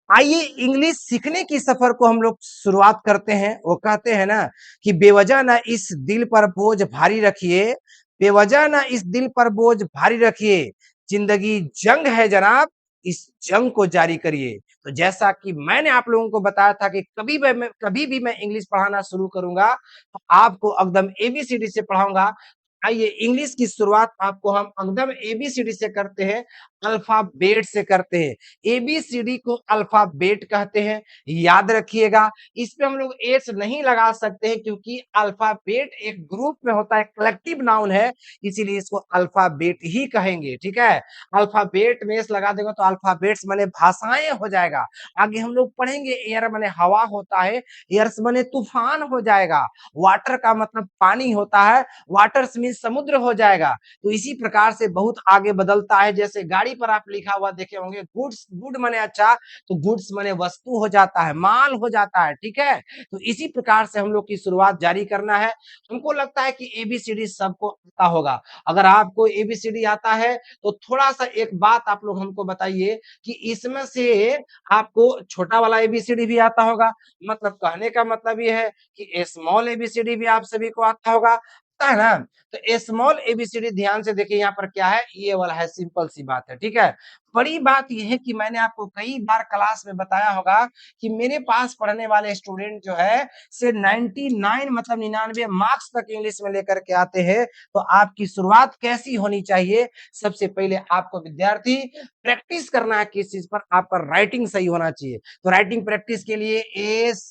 आइए इंग्लिश सीखने की सफर को हम लोग शुरुआत करते हैं। वो कहते हैं ना कि बेवजह ना इस दिल पर बोझ भारी रखिए, बेवजह ना इस दिल पर बोझ भारी रखिए, जिंदगी जंग है जनाब, इस जंग को जारी करिए। तो जैसा कि मैंने आप लोगों को बताया था कि कभी भी मैं इंग्लिश पढ़ाना शुरू करूंगा तो आपको एकदम एबीसीडी से पढ़ाऊंगा। आइए इंग्लिश की शुरुआत आपको हम एकदम एबीसीडी से करते हैं, अल्फाबेट से करते हैं। एबीसीडी को अल्फाबेट कहते हैं, याद रखिएगा। इसमें हम लोग एस नहीं लगा सकते हैं क्योंकि अल्फाबेट एक ग्रुप में होता है, कलेक्टिव नाउन है, इसीलिए इसको अल्फाबेट ही कहेंगे। ठीक है, अल्फाबेट में एस लगा देंगे तो अल्फाबेट्स माने भाषाएं हो जाएगा। आगे हम लोग पढ़ेंगे एयर माने हवा होता है, एयर्स माने तूफान हो जाएगा। वाटर का मतलब पानी होता है, वाटर्स मीन समुद्र हो जाएगा। तो इसी प्रकार से बहुत आगे बदलता है। जैसे गाड़ी पर आप लिखा हुआ देखे होंगे गुड्स, गुड माने अच्छा, तो गुड्स माने वस्तु हो जाता है, माल हो जाता है। ठीक है, तो इसी प्रकार से हम लोग की शुरुआत जारी करना है। हमको लगता है कि एबीसीडी सबको आता होगा। अगर आपको एबीसीडी आता है तो थोड़ा सा एक बात आप लोग हमको बताइए कि इसमें से आपको छोटा वाला एबीसीडी भी आता होगा। मतलब कहने का मतलब ये है कि स्मॉल एबीसीडी भी आप सभी को आता होगा, है ना। तो स्मॉल एबीसीडी ध्यान से देखिए, यहाँ पर क्या है, ये वाला है, सिंपल सी बात है। ठीक है, बड़ी बात यह है कि मैंने आपको कई बार क्लास में बताया होगा कि मेरे पास पढ़ने वाले स्टूडेंट जो है से 99 मतलब 99 मार्क्स तक इंग्लिश में लेकर के आते हैं। तो आपकी शुरुआत कैसी होनी चाहिए? सबसे पहले आपको विद्यार्थी प्रैक्टिस करना है किस चीज पर, आपका राइटिंग सही होना चाहिए। तो राइटिंग प्रैक्टिस के लिए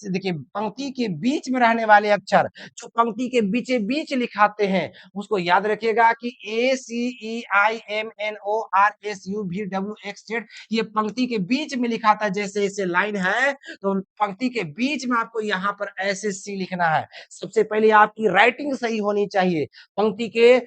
देखिए पंक्ति के बीच में रहने वाले अक्षर जो पंक्ति के बीचे बीच लिखाते हैं उसको याद रखिएगा कि ACEIMNORSUVWXZ, ये पंक्ति के बीच में लिखा था। जैसे इसे लाइन है तो पंक्ति के बीच में आपको यहाँ पर ऐसे सी लिखना है। सबसे पहले आपकी राइटिंग सही होनी चाहिए। पंक्ति के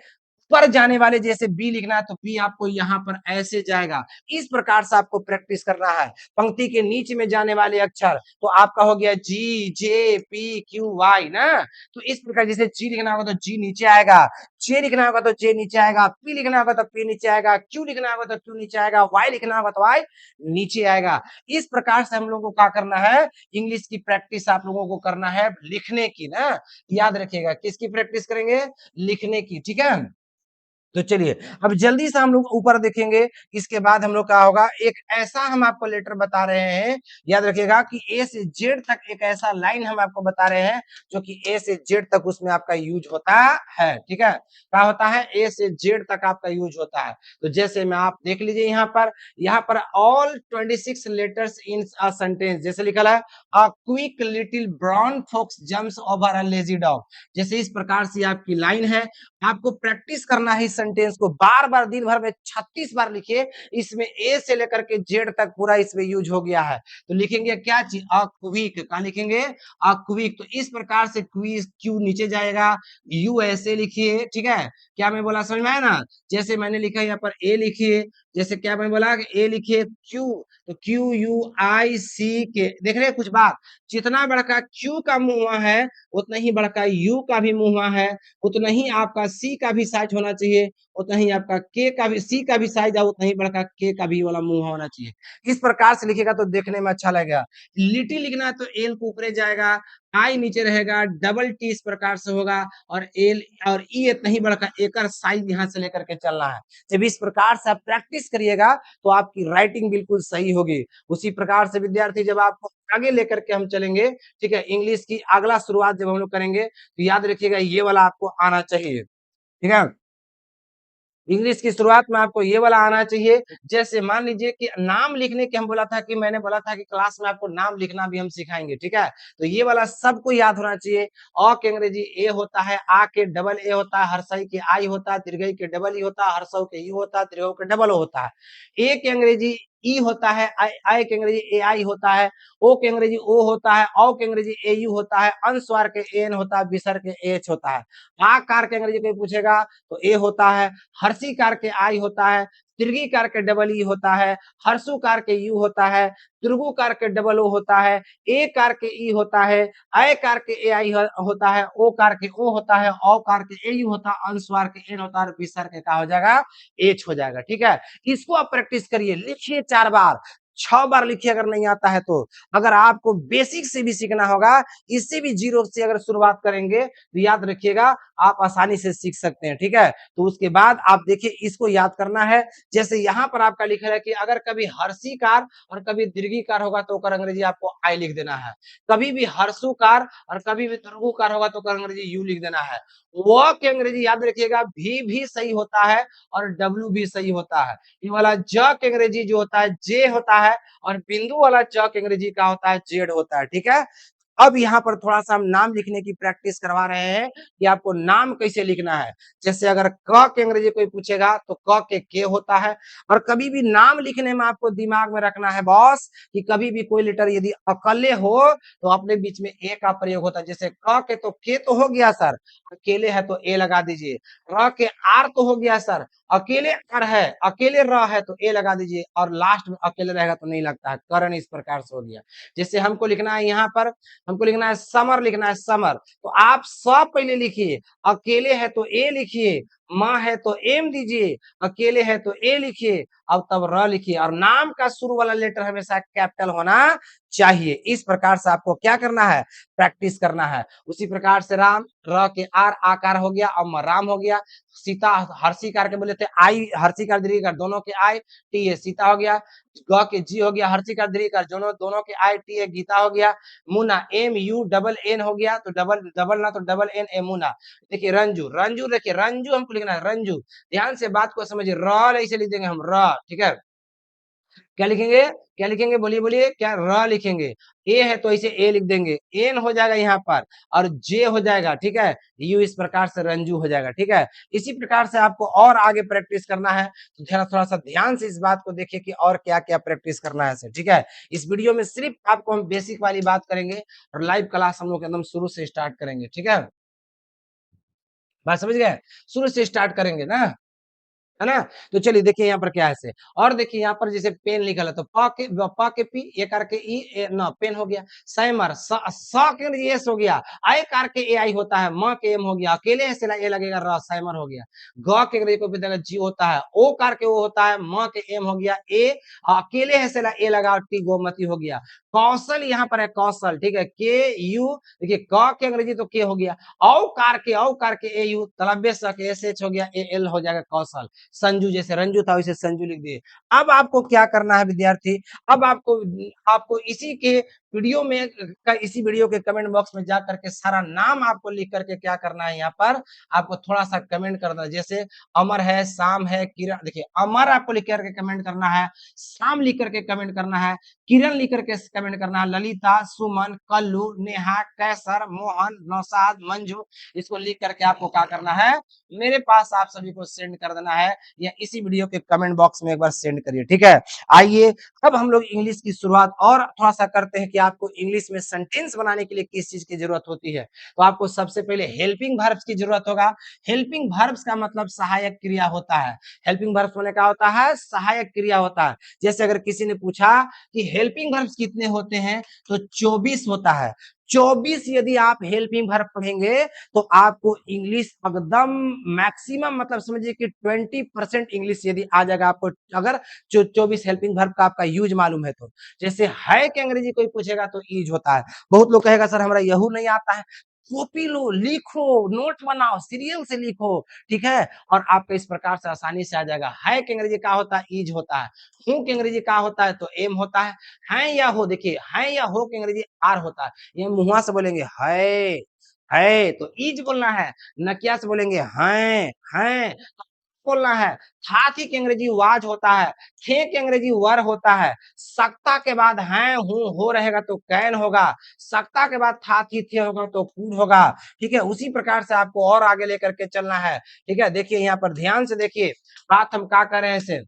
पर जाने वाले जैसे बी लिखना है तो बी आपको यहाँ पर ऐसे जाएगा। इस प्रकार से आपको प्रैक्टिस करना है। पंक्ति के नीचे में जाने वाले अक्षर तो आपका हो गया जी, जे, पी, क्यू, वाई ना। तो इस प्रकार जैसे जी लिखना होगा तो जी नीचे आएगा, जे लिखना होगा तो जे नीचे आएगा, पी लिखना होगा तो पी नीचे आएगा, क्यू लिखना होगा तो क्यू नीचे आएगा, वाई लिखना होगा तो वाई नीचे आएगा। इस प्रकार से हम लोगों को क्या करना है, इंग्लिश की प्रैक्टिस आप लोगों को करना है लिखने की ना। याद रखिएगा किसकी प्रैक्टिस करेंगे, लिखने की। ठीक है, तो चलिए अब जल्दी से हम लोग ऊपर देखेंगे। इसके बाद हम लोग क्या होगा, एक ऐसा हम आपको लेटर बता रहे हैं, याद रखिएगा कि ए से जेड तक एक ऐसा लाइन हम आपको बता रहे हैं जो कि ए से जेड तक उसमें आपका यूज होता है। ठीक है, क्या होता है, ए से जेड तक आपका यूज होता है। तो जैसे में आप देख लीजिए यहाँ पर all 26 letters in a sentence, जैसे लिखा है a quick little brown fox jumps over a lazy dog. जैसे इस प्रकार से आपकी लाइन है, आपको प्रैक्टिस करना है। इस सेंटेंस को बार बार दिन भर में 36 बार लिखिए। इसमें ए से लेकर के जेड तक पूरा इसमें यूज हो गया है। तो लिखेंगे क्या चीज, अ क्विक, क्या लिखेंगे, अ क्विक। तो इस प्रकार से क्विज क्यू नीचे जाएगा, यू ऐसे लिखिए। ठीक है, क्या मैं बोला समझ में आया ना। जैसे मैंने लिखा यहाँ पर ए लिखिए, जैसे क्या मैं बोला ए लिखिए क्यू, तो क्यू यू आई सी के, देख रहे हैं कुछ बात, जितना बड़का क्यू का मुंह है उतना ही बड़का यू का भी मुंह है, उतना ही आपका सी का भी साइज होना चाहिए, उतना ही आपका के का भी, सी का भी साइज है उतना ही बड़का के का भी वाला मुंह होना चाहिए। इस प्रकार से लिखेगा तो देखने में अच्छा लगेगा। लिटी लिखना है तो एल को ऊपरे जाएगा, आई नीचे रहेगा, डबल टी इस प्रकार से होगा, और एल और ई इतना ही बड़का एकर साइज यहाँ से लेकर के चलना है। जब इस प्रकार से आप प्रैक्टिस करिएगा तो आपकी राइटिंग बिल्कुल सही होगी। उसी प्रकार से विद्यार्थी जब आपको आगे लेकर के हम चलेंगे, ठीक है, इंग्लिश की अगला शुरुआत जब हम लोग करेंगे तो याद रखिएगा ये वाला आपको आना चाहिए। ठीक है, इंग्लिश की शुरुआत में आपको ये वाला आना चाहिए। जैसे मान लीजिए कि नाम लिखने की हम बोला था कि मैंने बोला था कि क्लास में आपको नाम लिखना भी हम सिखाएंगे। ठीक है, तो ये वाला सबको याद होना चाहिए। अ के अंग्रेजी ए होता है, आ के डबल ए होता है, हर्षई के आई होता है, दीर्घई के डबल ई होता है, हर्षऊ के यू होता है, दीर्घऊ के डबल ओ होता है। ए के अंग्रेजी ई होता है, आई के अंग्रेजी ए आई होता है, ओ के अंग्रेजी ओ होता है, औ के अंग्रेजी ए यू होता है, अनुस्वार के एन होता है, विसर्ग के एच होता है। आकार के अंग्रेजी कोई पूछेगा तो ए होता है, हर्षी कार के आई होता है, दीर्घी कार के डबल ई होता है, हर्षु कार के यू होता है, दीर्घु कार के डबल ओ होता है, ए कार के ई होता है, अय कार के ए आई होता है, ओ कार के ओ होता है, औ कार के ए यू होता है, अनुस्वार के एन होता है, विसर्ग के का हो जाएगा, एच हो जाएगा। ठीक है, इसको आप प्रैक्टिस करिए, लिखिए 4 बार। 6 बार लिखिए अगर नहीं आता है तो। अगर आपको बेसिक से भी सीखना होगा, इससे भी जीरो से अगर शुरुआत करेंगे तो याद रखिएगा आप आसानी से सीख सकते हैं, ठीक है। तो उसके बाद आप देखिए इसको याद करना है। जैसे यहाँ पर आपका लिखा है कि अगर कभी हर्षीकार और कभी दीर्घिकार होगा तो ओकर अंग्रेजी आपको आई लिख देना है। कभी भी हर्षुकार और कभी भी दीर्घुकार होगा तो ओकर अंग्रेजी यू लिख देना है। व के अंग्रेजी याद रखिएगा भी सही होता है और डब्ल्यू भी सही होता है। ये वाला ज के अंग्रेजी जो होता है जे होता है और बिंदु वाला च के अंग्रेजी का होता है जेड होता है, ठीक है। अब यहाँ पर थोड़ा-सा हम नाम लिखने की प्रैक्टिस करवा रहे हैं कि आपको नाम कैसे लिखना है। जैसे अगर क के अंग्रेजी कोई पूछेगा तो क के होता है और कभी भी नाम लिखने में आपको दिमाग में रखना है बॉस कि कभी भी कोई लेटर यदि अकेले हो तो अपने बीच में ए का प्रयोग होता है। जैसे क के तो के तो हो गया सर, अकेले है तो ए लगा दीजिए। र के आर तो हो गया सर, अकेले आर है, अकेले र है तो ए लगा दीजिए और लास्ट में अकेले रहेगा तो नहीं लगता है। करण इस प्रकार से हो गया। जैसे हमको लिखना है यहाँ पर हमको लिखना है समर, लिखना है समर तो आप स पहले लिखिए, अकेले है तो ए लिखिए, माँ है तो एम दीजिए, अकेले है तो ए लिखिए, अब तब र लिखिए और नाम का शुरू वाला लेटर हमेशा कैपिटल होना चाहिए। इस प्रकार से आपको क्या करना है, प्रैक्टिस करना है। उसी प्रकार से राम, र के आर आकार हो गया, अब राम हो गया। सीता हर्षिकार के बोले थे आई, हर्षिकार दीर्घिकार दोनों के आई, टी है सीता हो गया। ग के जी हो गया, हर्षिकार दीर्घिकार दोनों दोनों के आई, टी है गीता हो गया। मुना एम यू डबल एन हो गया तो डबल डबल ना तो डबल एन ए मुना। देखिए रंजू, रंजू देखिए रंजू हमको लिखना है रंजू। ध्यान से बात को समझिए, र ऐसे लिख देंगे हम र, ठीक है। क्या लिखेंगे, क्या लिखेंगे, बोलिए बोलिए, क्या र लिखेंगे। ए है तो ऐसे ए लिख देंगे, एन हो जाएगा यहाँ पर और जे हो जाएगा, ठीक है। यू इस प्रकार से रंजू हो जाएगा, ठीक है। इसी प्रकार से आपको और आगे प्रैक्टिस करना है तो थोड़ा सा ध्यान से इस बात को देखिए कि और क्या क्या प्रैक्टिस करना है सर, ठीक है। इस वीडियो में सिर्फ आपको हम बेसिक वाली बात करेंगे और लाइव क्लास हम लोग एकदम शुरू से स्टार्ट करेंगे, ठीक है। बात समझ गए, शुरू से स्टार्ट करेंगे ना, है ना? तो चलिए देखिए यहाँ पर क्या है से और देखिए यहाँ पर जैसे पेन लिखल है तो प के पी, ए करके ई, ए न पेन हो गया। सैमर के एस हो गया, आई करके ए आई होता है, म के एम हो गया, अकेले से ए लगेगा र सैमर हो गया। ग के अंग्रेजी को भी देगा जी होता है, ओ करके ओ होता है, म के एम हो गया, ए अकेले है से ए लगा टी गोमती हो गया। कौशल यहाँ पर है कौशल, ठीक है। के यू देखिए क के अंग्रेजी तो के हो गया, औ करके ए यू तलब्य स के एस एच हो गया, ए एल हो जाएगा कौशल। संजू जैसे रंजू था वैसे संजू लिख दिए। अब आपको क्या करना है विद्यार्थी, अब आपको आपको इसी के वीडियो में इसी वीडियो के कमेंट बॉक्स में जा करके सारा नाम आपको लिख करके क्या करना है, यहाँ पर आपको थोड़ा सा कमेंट करना है। जैसे अमर है, शाम है, किरण, देखिए अमर आपको लिख करके कमेंट करना है, शाम लिख करके कमेंट करना है, किरण लिख करके कमेंट करना है, ललिता, सुमन, कल्लू, नेहा, कैसर, मोहन, नौशाद, मंजू, इसको लिख करके आपको क्या करना है, मेरे पास आप सभी को सेंड कर देना है या इसी वीडियो के कमेंट बॉक्स में एक बार सेंड करिए, ठीक है। आइए अब हम लोग इंग्लिश की शुरुआत और थोड़ा सा करते हैं कि आपको इंग्लिश में सेंटेंस बनाने के लिए किस चीज की जरूरत होती है। तो आपको सबसे पहले हेल्पिंग वर्ब्स की जरूरत होगा। हेल्पिंग वर्ब्स का मतलब सहायक क्रिया होता है। हेल्पिंग वर्ब्स होने का होता है सहायक क्रिया होता है। जैसे अगर किसी ने पूछा कि हेल्पिंग वर्ब्स कितने होते हैं तो 24 होता है। 24 यदि आप हेल्पिंग वर्ब पढ़ेंगे तो आपको इंग्लिश एकदम मैक्सिमम मतलब समझिए कि 20% इंग्लिश यदि आ जाएगा आपको, अगर 24 हेल्पिंग वर्ब का आपका यूज मालूम है तो। जैसे है कि अंग्रेजी कोई पूछेगा तो यूज होता है। बहुत लोग कहेगा सर हमारा यहू नहीं आता है, कॉपी लो, लिखो, नोट बनाओ, सीरियल से लिखो, ठीक है। और आपको इस प्रकार से आसानी से आ जाएगा। है कि अंग्रेजी का होता है ईज होता है, हूं के अंग्रेजी का होता है तो एम होता है या हो, देखिए है या हो के अंग्रेजी आर होता है। ये मुंह से बोलेंगे है तो ईज बोलना है, नकिया से बोलेंगे हैं तो बोलना है। था थी के अंग्रेजी वाज होता है, थे के अंग्रेजी वर होता है। सकता के बाद हैं हूं हो रहेगा तो कैन होगा, सकता के बाद था थी थे होगा तो कूड होगा, ठीक है। उसी प्रकार से आपको और आगे लेकर के चलना है, ठीक है। देखिए यहाँ पर ध्यान से देखिए बात हम क्या कर रहे हैं इसे,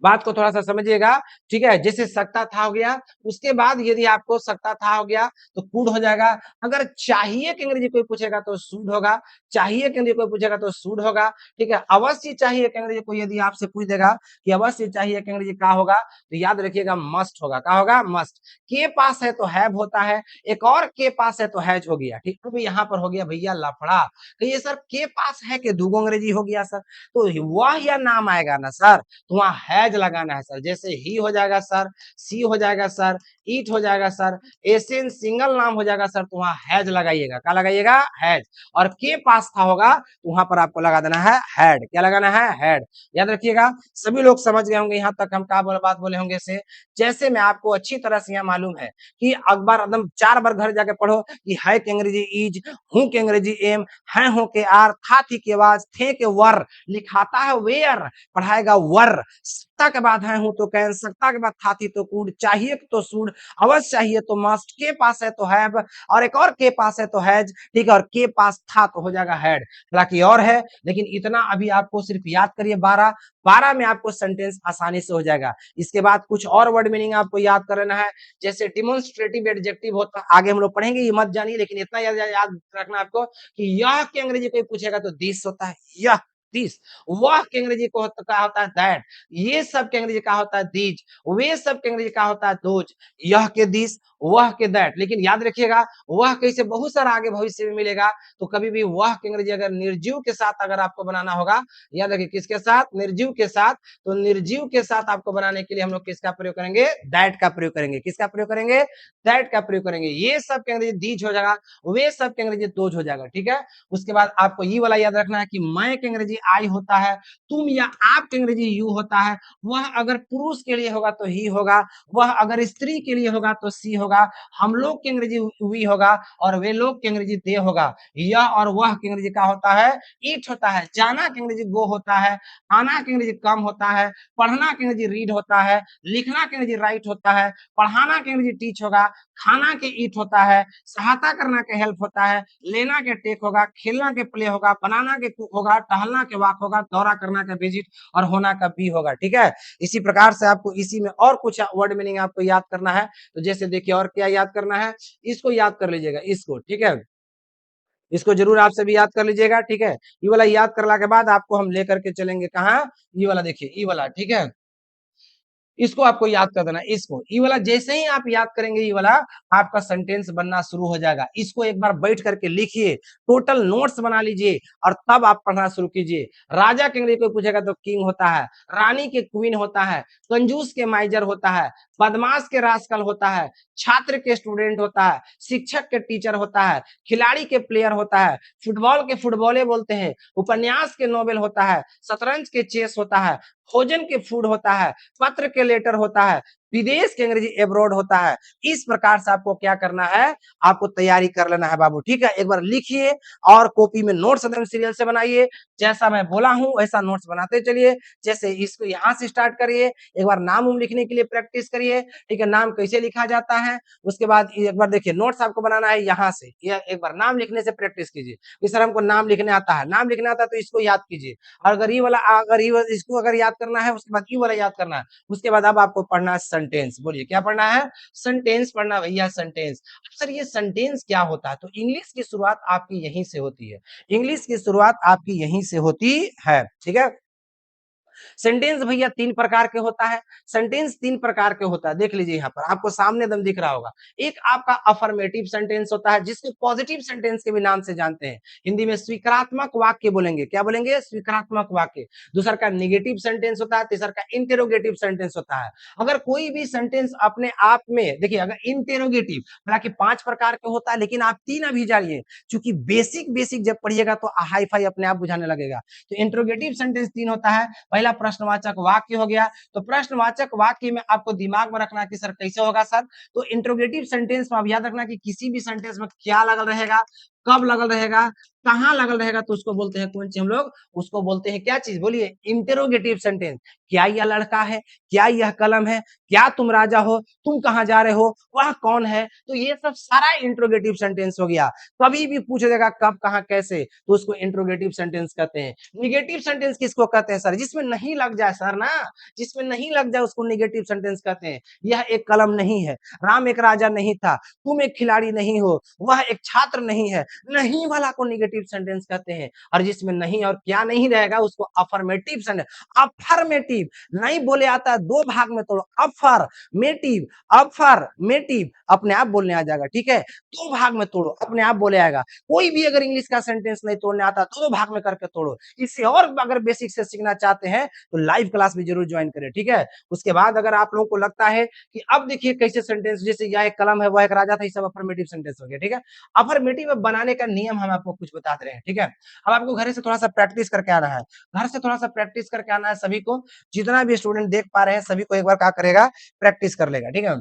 बात को थोड़ा सा समझिएगा, ठीक है। जैसे सकता था हो गया, उसके बाद यदि आपको सकता था हो गया तो कुड हो जाएगा। अगर चाहिए कि अंग्रेजी कोई पूछेगा तो शुड होगा, चाहिए कि अंग्रेजी कोई पूछेगा तो शुड होगा, ठीक है। अवश्य चाहिए कि अंग्रेजी कोई यदि आपसे पूछ देगा कि अवश्य चाहिए कि अंग्रेजी क्या होगा तो याद रखिएगा मस्ट होगा। क्या होगा, मस्ट। के पास है तो हैव होता है, एक और के पास है तो हैज हो गया, ठीक है। यहाँ पर हो गया भैया लफड़ा, कहिए सर के पास है कि दूगो अंग्रेजी हो गया सर, तो वह या नाम आएगा ना सर, तो वहां हैज लगाना है सर। जैसे ही हो जाएगा सर, सी हो जाएगा सर, ईट हो जाएगा सर, एसएन सिंगल नाम हो जाएगा सर, तो वहां हैज लगाइएगा। क्या लगाइएगा? हैज। और के पास था होगा तो वहां पर आपको लगा देना है हैड। क्या लगाना है? हैड। याद रखिएगा, सभी लोग समझ गए होंगे यहाँ तक हम क्या बात बोले होंगे से। जैसे मैं आपको अच्छी तरह से यहाँ मालूम है कि अखबार एकदम 4 बार घर जाके पढ़ो कि है के अंग्रेजी इज, हूं के अंग्रेजी एम, है हो के आर, था थी के वाज, थे के वर, लिखाता है वेयर, पढ़ाएगा वर, सकता के बाद है हूं तो कैन, सकता के बाद था थी तो कुड, चाहिए तो सुड, अवश्य चाहिए तो मस्ट, के पास है तो हैव, और एक और के पास है तो हैज, ठीक है, और के पास था तो हो जाएगा हैड। हालांकि और है, लेकिन इतना अभी आपको सिर्फ याद करिए। 12 में आपको सेंटेंस आसानी से हो जाएगा। इसके बाद कुछ और वर्ड मीनिंग आपको याद कर लेना है। जैसे डिमोन्स्ट्रेटिव एडजेक्टिव होता है, आगे हम लोग पढ़ेंगे, ये मत जानिए, लेकिन इतना याद रखना आपको कि यह के अंग्रेजी कोई पूछेगा तो दिस होता है, यह दिस। वह के अंग्रेजी को क्या होता है? दैट। ये सब के अंग्रेजी क्या होता है? दीज। वे सब के अंग्रेजी क्या होता है? दोज। यह के दिस, वह के दैट। लेकिन याद रखिएगा, वह कैसे बहुत सारा आगे भविष्य में मिलेगा, तो कभी भी वह के अंग्रेजी अगर निर्जीव के साथ अगर आपको बनाना होगा, याद रखिए किसके साथ? निर्जीव के साथ। तो निर्जीव के साथ आपको बनाने के लिए हम लोग किसका प्रयोग करेंगे? दैट का प्रयोग करेंगे। किसका प्रयोग करेंगे? दैट का प्रयोग करेंगे। ये सब के अंग्रेजी दीज हो जाएगा, वे सब के अंग्रेजी दोज हो जाएगा, ठीक है। उसके बाद आपको ये वाला याद रखना है कि मैं के अंग्रेजी आई होता है, तुम या आप के अंग्रेजी यू होता है, वह अगर पुरुष के लिए होगा तो ही होगा, वह अगर स्त्री के लिए होगा तो सी होगा, हम लोग के अंग्रेजी वी होगा, और वे लोग के अंग्रेजी दे होगा। यह और वह के अंग्रेजी क्या होता है? ईट होता है। जाना के अंग्रेजी गो होता है, आना के अंग्रेजी कम होता है, पढ़ना के अंग्रेजी रीड होता है, लिखना के अंग्रेजी राइट होता है, पढ़ाना के अंग्रेजी टीच होगा, खाना के ईट होता है, सहायता करना के हेल्प होता है, लेना के टेक होगा, खेलना के प्ले होगा, बनाना के कुक होगा, टहलना के वॉक होगा, दौरा करना का विजिट, और होना का बी होगा, ठीक है। इसी प्रकार से आपको इसी में और कुछ वर्ड मीनिंग आपको याद करना है। तो जैसे देखिए और क्या याद करना है, इसको याद कर लीजिएगा, इसको, ठीक है। इसको जरूर आप सभी याद कर लीजिएगा, ठीक है। ये वाला याद करने के बाद आपको हम लेकर के चलेंगे कहाँ? ये वाला देखिए, ये वाला, ठीक है। इसको आपको याद कर देना। इसको ये वाला जैसे ही आप याद करेंगे, ये वाला आपका सेंटेंस बनना शुरू हो जाएगा। इसको एक बार बैठ करके लिखिए, टोटल नोट्स बना लीजिए, और तब आप पढ़ना शुरू कीजिए। राजा के अंग्रेजी कोई पूछेगा तो किंग होता है, रानी के क्वीन होता है, कंजूस के माइजर होता है, बदमाश के रास्कल होता है, छात्र के स्टूडेंट होता है, शिक्षक के टीचर होता है, खिलाड़ी के प्लेयर होता है, फुटबॉल के फुटबॉले बोलते हैं, उपन्यास के नोवेल होता है, शतरंज के चेस होता है, भोजन के फूड होता है, पत्र के लेटर होता है, विदेश के अंग्रेजी एब्रोड होता है। इस प्रकार से आपको क्या करना है? आपको तैयारी कर लेना है बाबू, ठीक है। एक बार लिखिए और कॉपी में नोट्स एकदम सीरियल से बनाइए। जैसा मैं बोला हूं वैसा नोट्स बनाते चलिए। जैसे इसको यहां से स्टार्ट करिए, एक बार नाम लिखने के लिए प्रैक्टिस करिए, ठीक है। नाम कैसे लिखा जाता है, उसके बाद एक बार देखिए नोट्स आपको बनाना है यहाँ से। एक बार नाम लिखने से प्रैक्टिस कीजिए कि सर हमको नाम लिखने आता है, नाम लिखने आता है तो इसको याद कीजिए। और अगर ये वाला इसको अगर याद करना है, उसके बाद ये वाला याद करना है। उसके बाद अब आपको पढ़ना है सेंटेंस। बोलिए क्या पढ़ना है? सेंटेंस पढ़ना भैया, सेंटेंस। सर ये सेंटेंस क्या होता है? तो इंग्लिश की शुरुआत आपकी यहीं से होती है। इंग्लिश की शुरुआत आपकी यहीं से होती है, ठीक है। सेंटेंस भैया 3 प्रकार के होता है। सेंटेंस 3 प्रकार के होता है, देख लीजिए यहाँ पर आपको सामने दम दिख रहा होगा। एक आपका अफर्मेटिव सेंटेंस होता है, जिसको पॉजिटिव सेंटेंस के भी नाम से जानते हैं। हिंदी में स्वीकारात्मक वाक्य बोलेंगे। क्या बोलेंगे? स्वीकारात्मक वाक्य। दूसरा का निगेटिव सेंटेंस होता है, तीसरा का इंटेरोगेटिव सेंटेंस होता है। अगर कोई भी सेंटेंस अपने आप में देखिए, अगर इंटेरोगेटिव, हालांकि 5 प्रकार के होता है, लेकिन आप 3 अभी जानिए, क्योंकि बेसिक बेसिक जब पढ़िएगा तो हाई फाई अपने आप बुझाने लगेगा। तो इंट्रोगेटिव सेंटेंस 3 होता है। पहला प्रश्नवाचक वाक्य हो गया। तो प्रश्नवाचक वाक्य में आपको दिमाग में रखना कि सर कैसे होगा सर? तो इंट्रोगेटिव सेंटेंस में आप याद रखना कि किसी भी सेंटेंस में क्या लगल रहेगा, कब लगल रहेगा, कहाँ लगल रहेगा, तो उसको बोलते हैं कौन सी हम लोग? उसको बोलते हैं क्या चीज? बोलिए। Interrogative sentence. क्या यह लड़का है? क्या यह कलम है? क्या तुम राजा हो? तुम कहाँ जा रहे हो? वह कौन है? तो ये सब सारा इंट्रोगेटिव सेंटेंस हो गया। कभी भी पूछ देगा कब, कहाँ, कैसे, तो उसको इंट्रोगेटिव सेंटेंस कहते हैं। निगेटिव सेंटेंस किसको कहते हैं सर? जिसमें नहीं लग जाए सर ना, जिसमें नहीं लग जाए उसको निगेटिव सेंटेंस कहते हैं। यह एक कलम नहीं है, राम एक राजा नहीं था, तुम एक खिलाड़ी नहीं हो, वह एक छात्र नहीं है, नहीं वाला को नेगेटिव सेंटेंस कहते हैं और जिसमें नहीं और क्या नहीं रहेगा उसको अफर्मेटिव सेंटेंस। अफर्मेटिव नहीं बोले आता है, दो भाग में तोड़ो, अफर्मेटिव, अफर्मेटिव अपने आप बोलने आ जाएगा, ठीक है, दो भाग में तोड़ो अपने आप बोले आएगा। कोई भी अगर इंग्लिश का सेंटेंस नहीं तोड़ने आता तो दो भाग में करके तोड़ो। इसे और अगर बेसिक से सीखना चाहते हैं तो लाइव क्लास भी जरूर ज्वाइन करें, ठीक है। उसके बाद अगर आप लोगों को लगता है कि अब देखिए कैसे सेंटेंस, जैसे यह एक कलम है वह एक राजा था, ये सब अफर्मेटिव सेंटेंस हो गया, ठीक है। अफर्मेटिव बनाने का नियम हम आपको कुछ बता दे रहे हैं, ठीक है। अब आपको घर से थोड़ा सा प्रैक्टिस करके आना है, घर से थोड़ा सा प्रैक्टिस करके आना है सभी को, जितना भी स्टूडेंट देख पा रहे हैं सभी को एक बार क्या करेगा, प्रैक्टिस कर लेगा, ठीक है।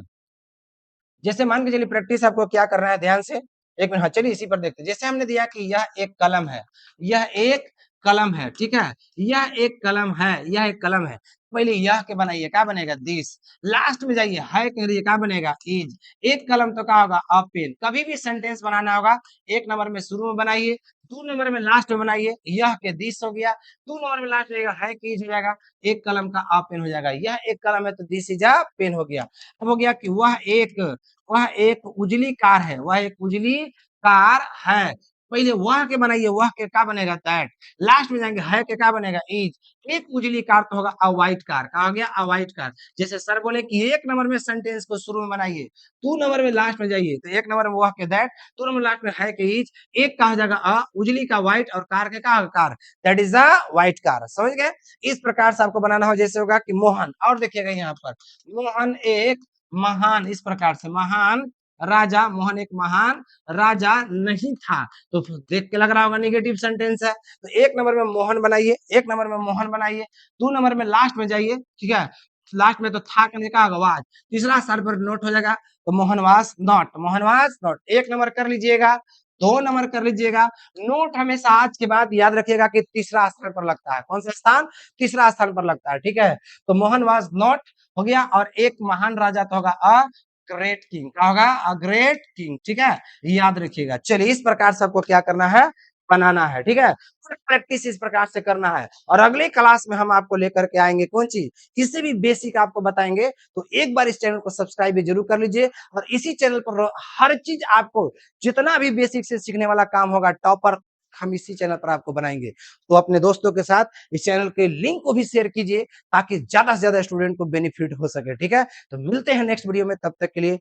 जैसे मान के चलिए प्रैक्टिस आपको क्या करना है, ध्यान से एक मिनट, हाँ चलिए इसी पर देखते हैं। जैसे हमने दिया कि यह एक कलम है, यह एक कलम है, ठीक है, यह एक कलम है, यह एक कलम है। पहले यह के बनाइए, क्या बनेगा, दिस। लास्ट में जाइए, है के लिए क्या बनेगा, इज। एक कलम तो क्या होगा, अ पेन। कभी भी सेंटेंस बनाना होगा, एक नंबर में शुरू में बनाइए, 2 नंबर में लास्ट में बनाइए, यह के दिस हो गया, 2 नंबर में लास्ट रहेगा, है कि इज हो जाएगा, एक कलम का अ पेन हो जाएगा। यह एक कलम है तो दिस इज अ पेन हो गया। अब हो गया कि वह एक उजली कार है, वह एक उजली कार है। पहले वह के बनाइए, वह के क्या बनेगा, दैट। लास्ट में जाएंगे, है के क्या बनेगा, इज। एक उजली कार तो होगा अ व्हाइट कार, क्या हो गया, अ व्हाइट कार। जैसे सर बोले कि एक नंबर में सेंटेंस को शुरू में बनाइए, 2 नंबर में लास्ट में जाइए, तो एक नंबर में वह के दैट, 2 नंबर लास्ट में है के इज, एक का हो जाएगा अ, उजली का व्हाइट और कार के का car, that is a white car. समझ गए। इस प्रकार से आपको बनाना हो, जैसे होगा कि मोहन, और देखिएगा यहाँ पर मोहन एक महान, इस प्रकार से महान राजा, मोहन एक महान राजा नहीं था, तो देख के लग रहा होगा नेगेटिव सेंटेंस है। तो एक नंबर में मोहन बनाइए, एक नंबर में मोहन बनाइए, 2 नंबर में लास्ट में जाइए, ठीक है, लास्ट में तो था करने का वाज, तीसरा स्थान पर नोट हो जाएगा, तो Mohan was not, Mohan was not. एक नंबर कर लीजिएगा, 2 नंबर कर लीजिएगा। नोट हमेशा आज के बाद याद रखिएगा कि तीसरा स्थान पर लगता है, कौन सा स्थान, तीसरा स्थान पर लगता है, ठीक है। तो मोहन वाज नॉट हो गया, और एक महान राजा तो होगा अ ग्रेट किंग, क्या होगा, अ ग्रेट किंग, ठीक है, याद रखिएगा। चलिए इस प्रकार से आपको क्या करना है, बनाना है, ठीक है। प्रैक्टिस इस प्रकार से करना है, और अगले क्लास में हम आपको लेकर के आएंगे कौन चीज, इससे भी बेसिक आपको बताएंगे। तो एक बार इस चैनल को सब्सक्राइब भी जरूर कर लीजिए, और इसी चैनल पर हर चीज आपको, जितना भी बेसिक से सीखने वाला काम होगा टॉपर, हम इसी चैनल पर आपको बनाएंगे। तो अपने दोस्तों के साथ इस चैनल के लिंक को भी शेयर कीजिए, ताकि ज्यादा से ज्यादा स्टूडेंट को बेनिफिट हो सके, ठीक है। तो मिलते हैं नेक्स्ट वीडियो में, तब तक के लिए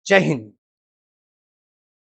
जय हिंद।